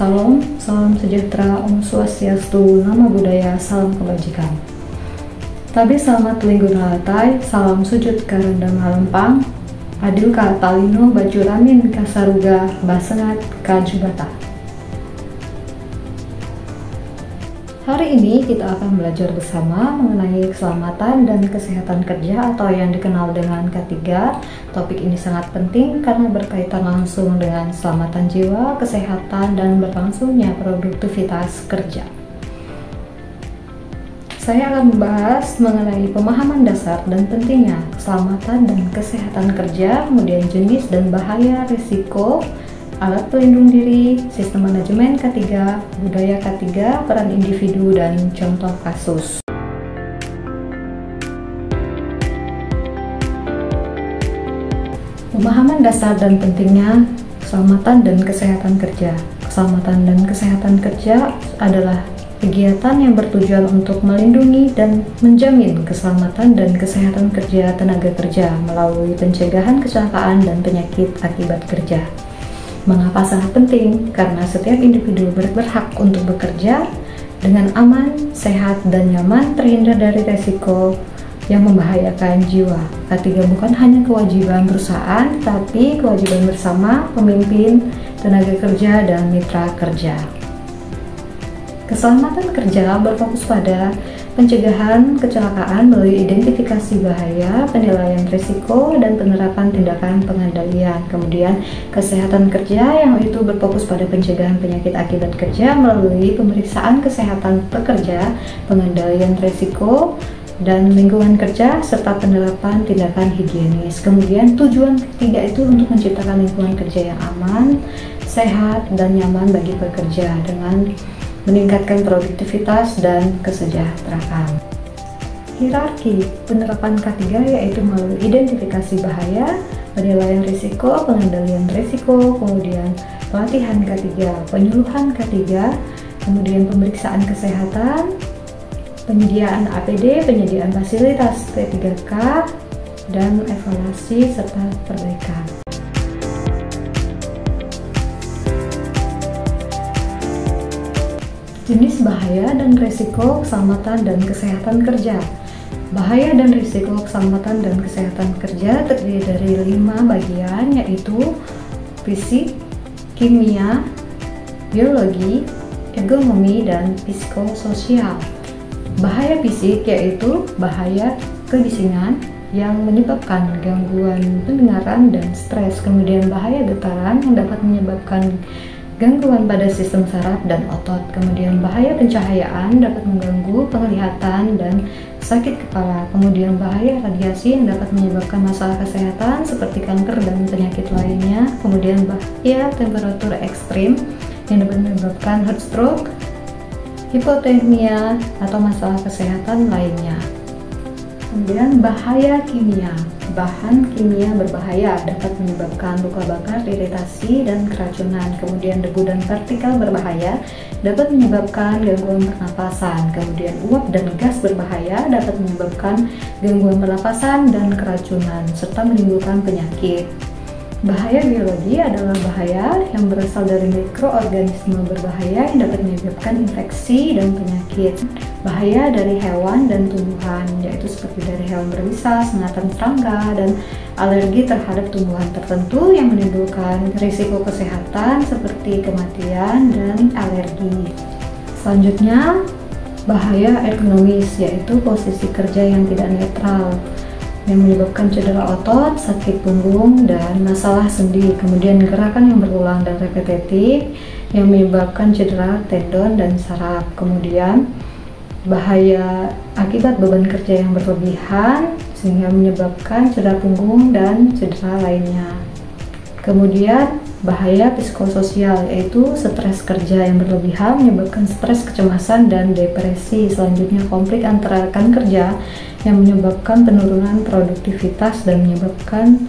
Salam sejahtera, Om Swastiastu, Namo Buddhaya, salam kebajikan. Tabe selamat linggur halatai, salam sujud karenda malempang, adil ka talino bajuramin kasaruga basengat kajubata. Hari ini kita akan belajar bersama mengenai keselamatan dan kesehatan kerja atau yang dikenal dengan K3. Topik ini sangat penting karena berkaitan langsung dengan keselamatan jiwa, kesehatan, dan berlangsungnya produktivitas kerja. Saya akan membahas mengenai pemahaman dasar dan pentingnya keselamatan dan kesehatan kerja, kemudian jenis dan bahaya, risiko, alat pelindung diri, sistem manajemen K3, budaya K3, peran individu, dan contoh kasus. Pemahaman dasar dan pentingnya keselamatan dan kesehatan kerja. Keselamatan dan kesehatan kerja adalah kegiatan yang bertujuan untuk melindungi dan menjamin keselamatan dan kesehatan kerja tenaga kerja melalui pencegahan kecelakaan dan penyakit akibat kerja. Mengapa sangat penting? Karena setiap individu berhak untuk bekerja dengan aman, sehat, dan nyaman, terhindar dari resiko yang membahayakan jiwa. K3 bukan hanya kewajiban perusahaan, tapi kewajiban bersama pemimpin, tenaga kerja, dan mitra kerja. Keselamatan kerja berfokus pada pencegahan kecelakaan melalui identifikasi bahaya, penilaian risiko, dan penerapan tindakan pengendalian. Kemudian kesehatan kerja yang itu berfokus pada pencegahan penyakit akibat kerja melalui pemeriksaan kesehatan pekerja, pengendalian risiko, dan lingkungan kerja, serta penerapan tindakan higienis. Kemudian tujuan ketiga itu untuk menciptakan lingkungan kerja yang aman, sehat, dan nyaman bagi pekerja dengan meningkatkan produktivitas dan kesejahteraan. Hierarki penerapan K3 yaitu melalui identifikasi bahaya, penilaian risiko, pengendalian risiko, kemudian pelatihan K3, penyuluhan K3, kemudian pemeriksaan kesehatan, penyediaan APD, penyediaan fasilitas P3K, dan evaluasi serta perbaikan. Jenis bahaya dan risiko keselamatan dan kesehatan kerja. Bahaya dan risiko keselamatan dan kesehatan kerja terdiri dari 5 bagian, yaitu fisik, kimia, biologi, ergonomi, dan psikososial. Bahaya fisik yaitu bahaya kebisingan yang menyebabkan gangguan pendengaran dan stres, kemudian bahaya getaran yang dapat menyebabkan gangguan pada sistem saraf dan otot, kemudian bahaya pencahayaan dapat mengganggu penglihatan dan sakit kepala, kemudian bahaya radiasi yang dapat menyebabkan masalah kesehatan seperti kanker dan penyakit lainnya, kemudian bahaya temperatur ekstrim yang dapat menyebabkan heat stroke, hipotermia, atau masalah kesehatan lainnya. Kemudian bahaya kimia. Bahan kimia berbahaya dapat menyebabkan luka bakar, iritasi, dan keracunan. Kemudian debu dan partikel berbahaya dapat menyebabkan gangguan pernapasan. Kemudian uap dan gas berbahaya dapat menyebabkan gangguan pernapasan dan keracunan, serta menimbulkan penyakit. Bahaya biologi adalah bahaya yang berasal dari mikroorganisme berbahaya yang dapat menyebabkan infeksi dan penyakit. Bahaya dari hewan dan tumbuhan, yaitu seperti dari hewan berbisa, sengatan serangga, dan alergi terhadap tumbuhan tertentu yang menimbulkan risiko kesehatan seperti kematian dan alergi. Selanjutnya, bahaya ergonomis, yaitu posisi kerja yang tidak netral, yang menyebabkan cedera otot, sakit punggung, dan masalah sendi. Kemudian gerakan yang berulang dan repetitif yang menyebabkan cedera tendon dan saraf. Kemudian bahaya akibat beban kerja yang berlebihan sehingga menyebabkan cedera punggung dan cedera lainnya. Kemudian bahaya psikososial, yaitu stres kerja yang berlebihan menyebabkan stres, kecemasan, dan depresi. Selanjutnya konflik antara rekan kerja yang menyebabkan penurunan produktivitas dan menyebabkan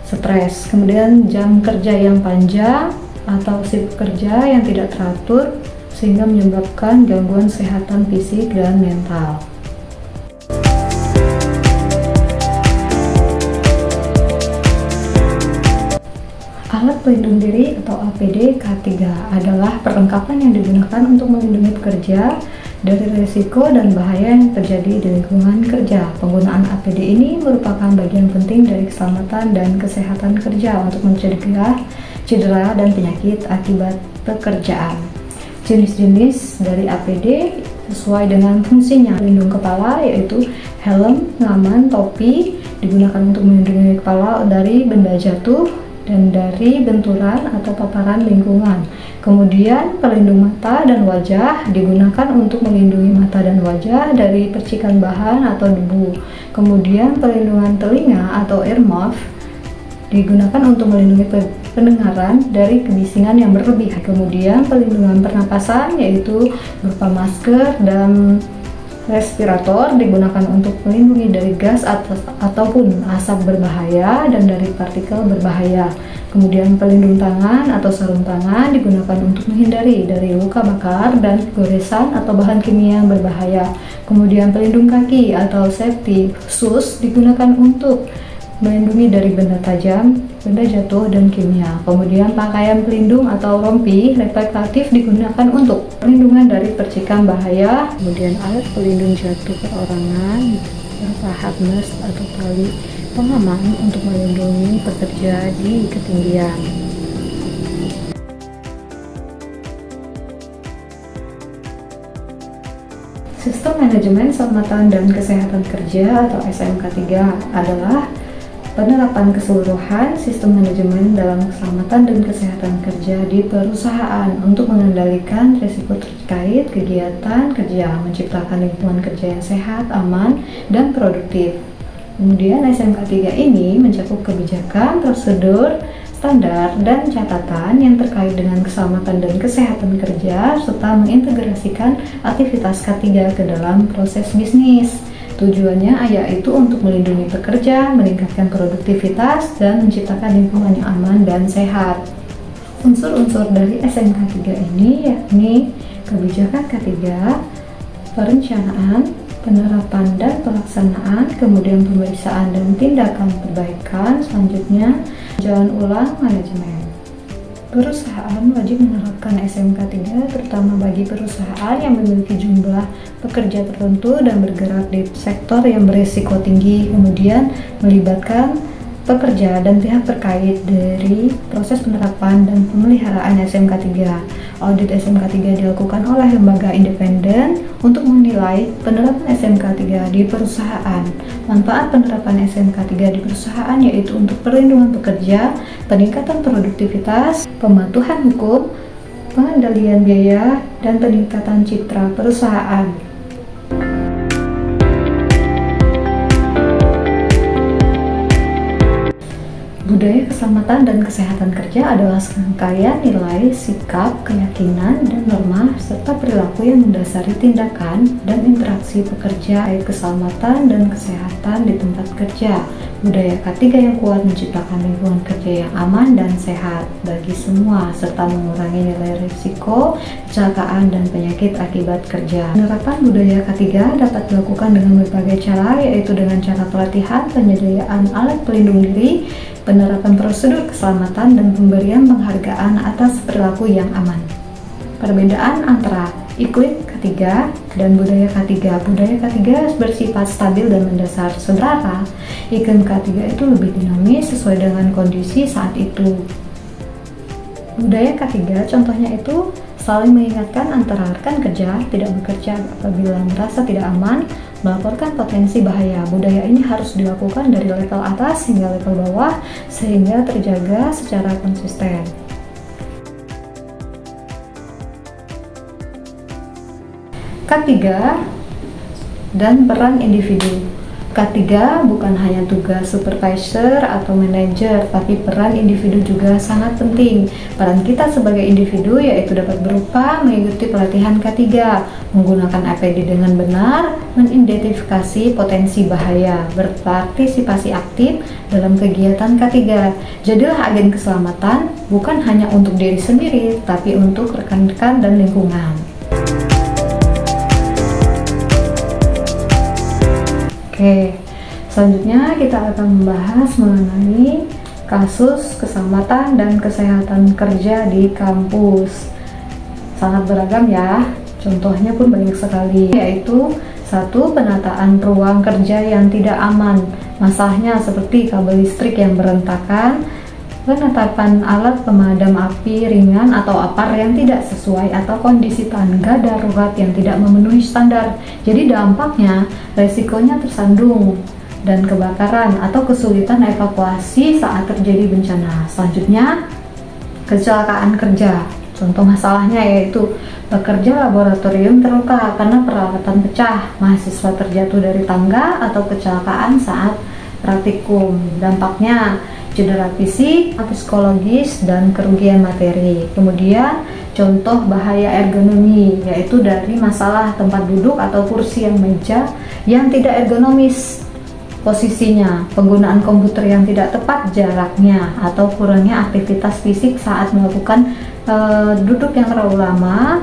stres. Kemudian jam kerja yang panjang atau shift kerja yang tidak teratur sehingga menyebabkan gangguan kesehatan fisik dan mental. Alat pelindung diri atau APD K3 adalah perlengkapan yang digunakan untuk melindungi pekerja dari risiko dan bahaya yang terjadi di lingkungan kerja. Penggunaan APD ini merupakan bagian penting dari keselamatan dan kesehatan kerja untuk mencegah cedera dan penyakit akibat pekerjaan. Jenis-jenis dari APD sesuai dengan fungsinya. Pelindung kepala yaitu helm, pengaman, topi digunakan untuk melindungi kepala dari benda jatuh dan dari benturan atau paparan lingkungan. Kemudian pelindung mata dan wajah digunakan untuk melindungi mata dan wajah dari percikan bahan atau debu. Kemudian pelindungan telinga atau earmuff digunakan untuk melindungi pendengaran dari kebisingan yang berlebihan. Kemudian pelindungan pernapasan yaitu berupa masker dan respirator digunakan untuk melindungi dari gas ataupun asap berbahaya dan dari partikel berbahaya. Kemudian pelindung tangan atau sarung tangan digunakan untuk menghindari dari luka bakar dan goresan atau bahan kimia yang berbahaya. Kemudian pelindung kaki atau safety shoes digunakan untuk melindungi dari benda tajam, benda jatuh, dan kimia. Kemudian pakaian pelindung atau rompi reflektif digunakan untuk perlindungan dari percikan bahaya. Kemudian alat pelindung jatuh perorangan berupa harness atau tali pengaman untuk melindungi pekerja di ketinggian. Sistem Manajemen Keselamatan dan Kesehatan Kerja atau SMK3 adalah penerapan keseluruhan sistem manajemen dalam keselamatan dan kesehatan kerja di perusahaan untuk mengendalikan risiko terkait kegiatan kerja, menciptakan lingkungan kerja yang sehat, aman, dan produktif. Kemudian SMK3 ini mencakup kebijakan, prosedur, standar, dan catatan yang terkait dengan keselamatan dan kesehatan kerja serta mengintegrasikan aktivitas K3 ke dalam proses bisnis. Tujuannya yaitu untuk melindungi pekerja, meningkatkan produktivitas, dan menciptakan lingkungan yang aman dan sehat. Unsur-unsur dari SMK3 ini yakni kebijakan K3, perencanaan, penerapan dan pelaksanaan, kemudian pemeriksaan dan tindakan perbaikan, selanjutnya jalan ulang manajemen. Perusahaan wajib menerapkan SMK3 terutama bagi perusahaan yang memiliki jumlah pekerja tertentu dan bergerak di sektor yang berisiko tinggi, kemudian melibatkan pekerja dan pihak terkait dari proses penerapan dan pemeliharaan SMK3. Audit SMK3 dilakukan oleh lembaga independen untuk menilai penerapan SMK3 di perusahaan. Manfaat penerapan SMK3 di perusahaan yaitu untuk perlindungan pekerja, peningkatan produktivitas, pematuhan hukum, pengendalian biaya, dan peningkatan citra perusahaan. Budaya keselamatan dan kesehatan kerja adalah serangkaian nilai, sikap, keyakinan, dan norma, serta perilaku yang mendasari tindakan dan interaksi pekerja terkait keselamatan dan kesehatan di tempat kerja. Budaya K3 yang kuat menciptakan lingkungan kerja yang aman dan sehat bagi semua, serta mengurangi nilai risiko, kecelakaan, dan penyakit akibat kerja. Penerapan budaya K3 dapat dilakukan dengan berbagai cara, yaitu dengan cara pelatihan, penyediaan alat pelindung diri, penerapan prosedur keselamatan, dan pemberian penghargaan atas perilaku yang aman. Perbedaan antara iklim K3 dan budaya K3. Budaya K3 bersifat stabil dan mendasar, sementara iklim K3 itu lebih dinamis sesuai dengan kondisi saat itu. Budaya K3 contohnya itu saling mengingatkan antara rekan kerja, tidak bekerja apabila merasa tidak aman, melaporkan potensi bahaya. Budaya ini harus dilakukan dari level atas hingga level bawah sehingga terjaga secara konsisten. K3 dan peran individu. K3 bukan hanya tugas supervisor atau manajer, tapi peran individu juga sangat penting. Peran kita sebagai individu yaitu dapat berupa mengikuti pelatihan K3, menggunakan APD dengan benar, mengidentifikasi potensi bahaya, berpartisipasi aktif dalam kegiatan K3. Jadilah agen keselamatan bukan hanya untuk diri sendiri, tapi untuk rekan-rekan dan lingkungan. Oke, selanjutnya kita akan membahas mengenai kasus keselamatan dan kesehatan kerja di kampus. Sangat beragam ya, contohnya pun banyak sekali, yaitu 1. Penataan ruang kerja yang tidak aman. Masalahnya seperti kabel listrik yang berantakan, penetapan alat pemadam api ringan atau APAR yang tidak sesuai, atau kondisi tangga darurat yang tidak memenuhi standar. Jadi dampaknya resikonya tersandung dan kebakaran atau kesulitan evakuasi saat terjadi bencana. Selanjutnya, kecelakaan kerja. Contoh masalahnya yaitu pekerja laboratorium terluka karena peralatan pecah, mahasiswa terjatuh dari tangga, atau kecelakaan saat praktikum. Dampaknya cedera fisik, psikologis, dan kerugian materi. Kemudian contoh bahaya ergonomi, yaitu dari masalah tempat duduk atau kursi yang meja yang tidak ergonomis posisinya, penggunaan komputer yang tidak tepat jaraknya, atau kurangnya aktivitas fisik saat melakukan duduk yang terlalu lama,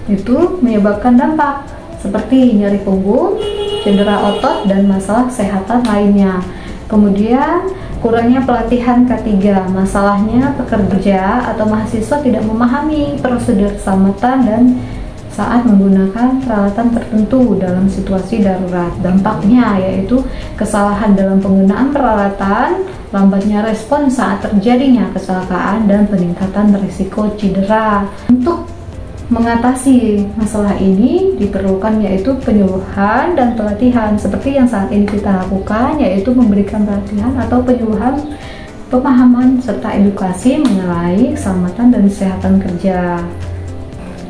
itu menyebabkan dampak seperti nyeri punggung, cedera otot, dan masalah kesehatan lainnya. Kemudian kurangnya pelatihan K3, masalahnya pekerja atau mahasiswa tidak memahami prosedur keselamatan dan saat menggunakan peralatan tertentu dalam situasi darurat. Dampaknya yaitu kesalahan dalam penggunaan peralatan, lambatnya respon saat terjadinya kecelakaan, dan peningkatan risiko cedera. Untuk mengatasi masalah ini diperlukan yaitu penyuluhan dan pelatihan seperti yang saat ini kita lakukan, yaitu memberikan pelatihan atau penyuluhan pemahaman serta edukasi mengenai keselamatan dan kesehatan kerja.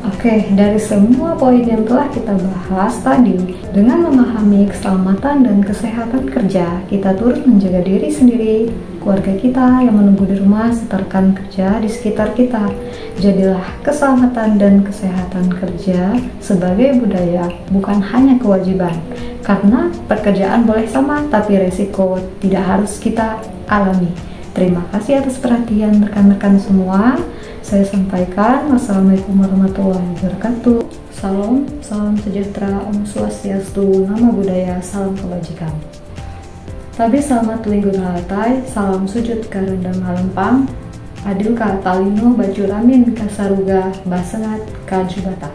Oke, dari semua poin yang telah kita bahas tadi, dengan memahami keselamatan dan kesehatan kerja, kita turut menjaga diri sendiri, keluarga kita yang menunggu di rumah, serta rekan kerja di sekitar kita. Jadilah keselamatan dan kesehatan kerja sebagai budaya, bukan hanya kewajiban. Karena pekerjaan boleh sama, tapi resiko tidak harus kita alami. Terima kasih atas perhatian rekan-rekan semua. Saya sampaikan, wassalamualaikum warahmatullahi wabarakatuh. Salam sejahtera, Om Swastiastu, Namo Buddhaya, salam kebajikan. Tabi selamat linggun halatai, salam sujud karendam halempang, adil ka talino baju ramin kasaruga basengat kajubata.